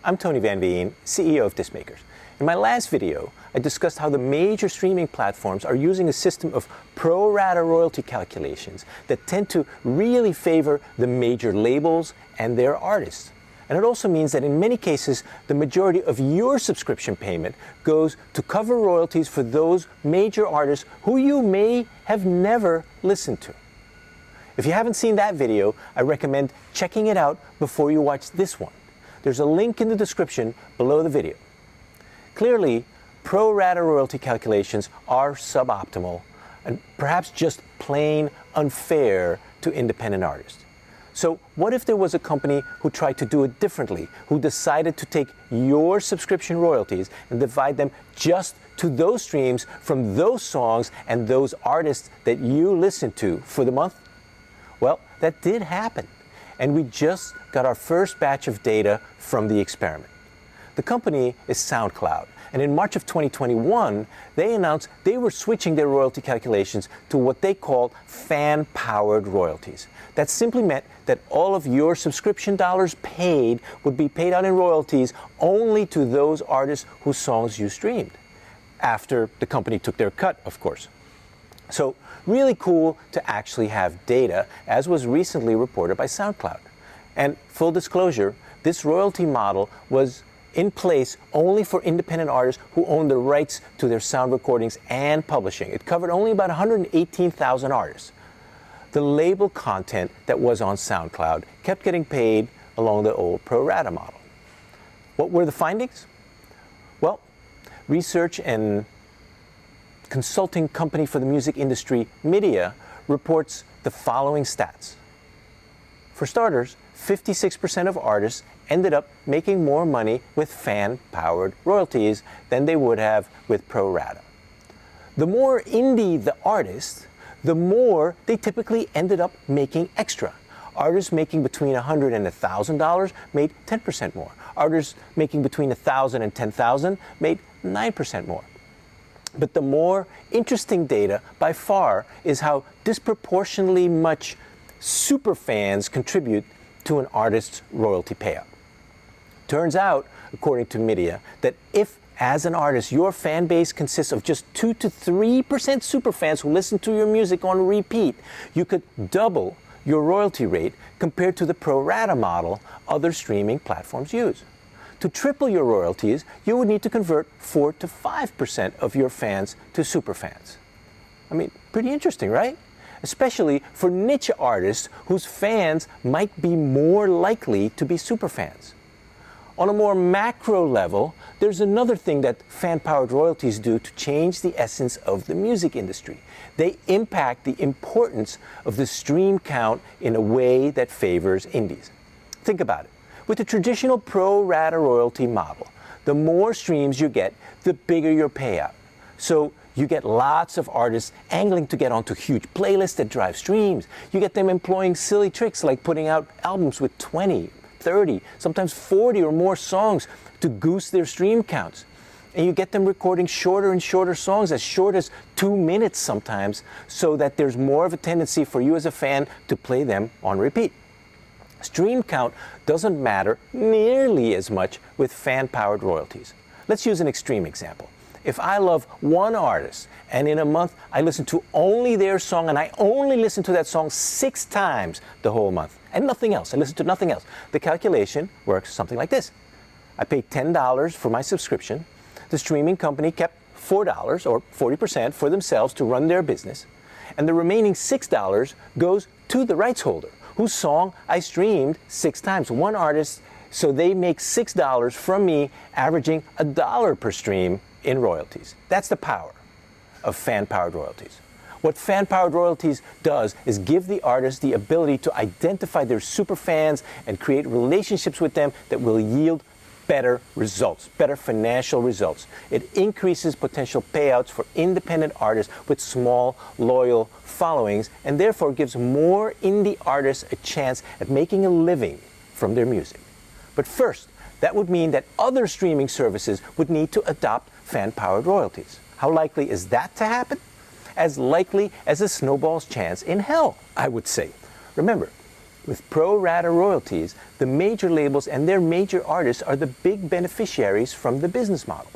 I'm Tony Van Veen, CEO of Discmakers. In my last video, I discussed how the major streaming platforms are using a system of pro rata royalty calculations that tend to really favor the major labels and their artists. And it also means that in many cases, the majority of your subscription payment goes to cover royalties for those major artists who you may have never listened to. If you haven't seen that video, I recommend checking it out before you watch this one. There's a link in the description below the video. Clearly, pro rata royalty calculations are suboptimal and perhaps just plain unfair to independent artists. So what if there was a company who tried to do it differently, who decided to take your subscription royalties and divide them just to those streams from those songs and those artists that you listen to for the month? Well, that did happen, and we just got our first batch of data from the experiment. The company is SoundCloud, and in March of 2021, they announced they were switching their royalty calculations to what they called fan-powered royalties. That simply meant that all of your subscription dollars paid would be paid out in royalties only to those artists whose songs you streamed, after the company took their cut, of course. So, really cool to actually have data, as was recently reported by SoundCloud. And full disclosure, this royalty model was in place only for independent artists who owned the rights to their sound recordings and publishing. It covered only about 118,000 artists. The label content that was on SoundCloud kept getting paid along the old pro rata model. What were the findings? Well, research and consulting company for the music industry, Media, reports the following stats. For starters, 56% of artists ended up making more money with fan-powered royalties than they would have with pro rata. The more indie the artist, the more they typically ended up making extra. Artists making between $100 and $1,000 made 10% more. Artists making between $1,000 and $10,000 made 9% more. But the more interesting data by far is how disproportionately much superfans contribute to an artist's royalty payout. Turns out, according to Media, that if, as an artist, your fan base consists of just 2 to 3% superfans who listen to your music on repeat, you could double your royalty rate compared to the pro rata model other streaming platforms use. To triple your royalties, you would need to convert 4 to 5% of your fans to superfans. I mean, pretty interesting, right? Especially for niche artists whose fans might be more likely to be superfans. On a more macro level, there's another thing that fan-powered royalties do to change the essence of the music industry. They impact the importance of the stream count in a way that favors indies. Think about it. With the traditional pro rata royalty model, the more streams you get, the bigger your payout. So you get lots of artists angling to get onto huge playlists that drive streams. You get them employing silly tricks like putting out albums with 20, 30, sometimes 40 or more songs to goose their stream counts. And you get them recording shorter and shorter songs, as short as 2 minutes sometimes, so that there's more of a tendency for you as a fan to play them on repeat. Stream count doesn't matter nearly as much with fan-powered royalties. Let's use an extreme example. If I love one artist and in a month I listen to only their song and I only listen to that song 6 times the whole month and nothing else, I listen to nothing else, the calculation works something like this. I paid $10 for my subscription. The streaming company kept $4 or 40% for themselves to run their business, and the remaining $6 goes to the rights holder, whose song I streamed 6 times, one artist, so they make $6 from me, averaging $1 per stream in royalties. That's the power of fan-powered royalties. What fan-powered royalties does is give the artist the ability to identify their superfans and create relationships with them that will yield better results, better financial results. It increases potential payouts for independent artists with small, loyal followings, and therefore gives more indie artists a chance at making a living from their music. But first, that would mean that other streaming services would need to adopt fan-powered royalties. How likely is that to happen? As likely as a snowball's chance in hell, I would say. Remember, With pro rata royalties, the major labels and their major artists are the big beneficiaries from the business model.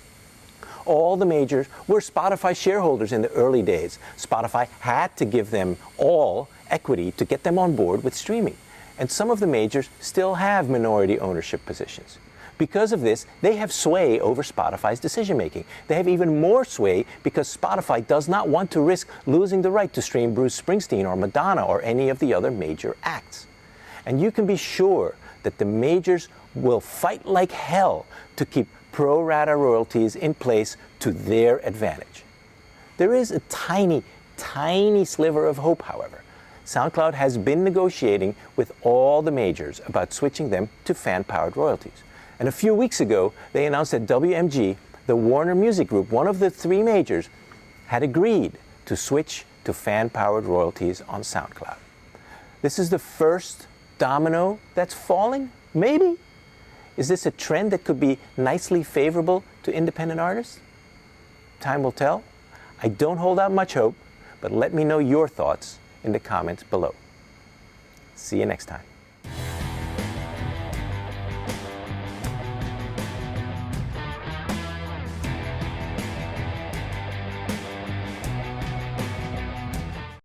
All the majors were Spotify shareholders in the early days. Spotify had to give them all equity to get them on board with streaming. And some of the majors still have minority ownership positions. Because of this, they have sway over Spotify's decision-making. They have even more sway because Spotify does not want to risk losing the right to stream Bruce Springsteen or Madonna or any of the other major acts. And you can be sure that the majors will fight like hell to keep pro rata royalties in place to their advantage. There is a tiny, tiny sliver of hope, however. SoundCloud has been negotiating with all the majors about switching them to fan-powered royalties. And a few weeks ago, they announced that WMG, the Warner Music Group, one of the three majors, had agreed to switch to fan-powered royalties on SoundCloud. This is the first domino that's falling, maybe? Is this a trend that could be nicely favorable to independent artists? Time will tell. I don't hold out much hope, but let me know your thoughts in the comments below. See you next time.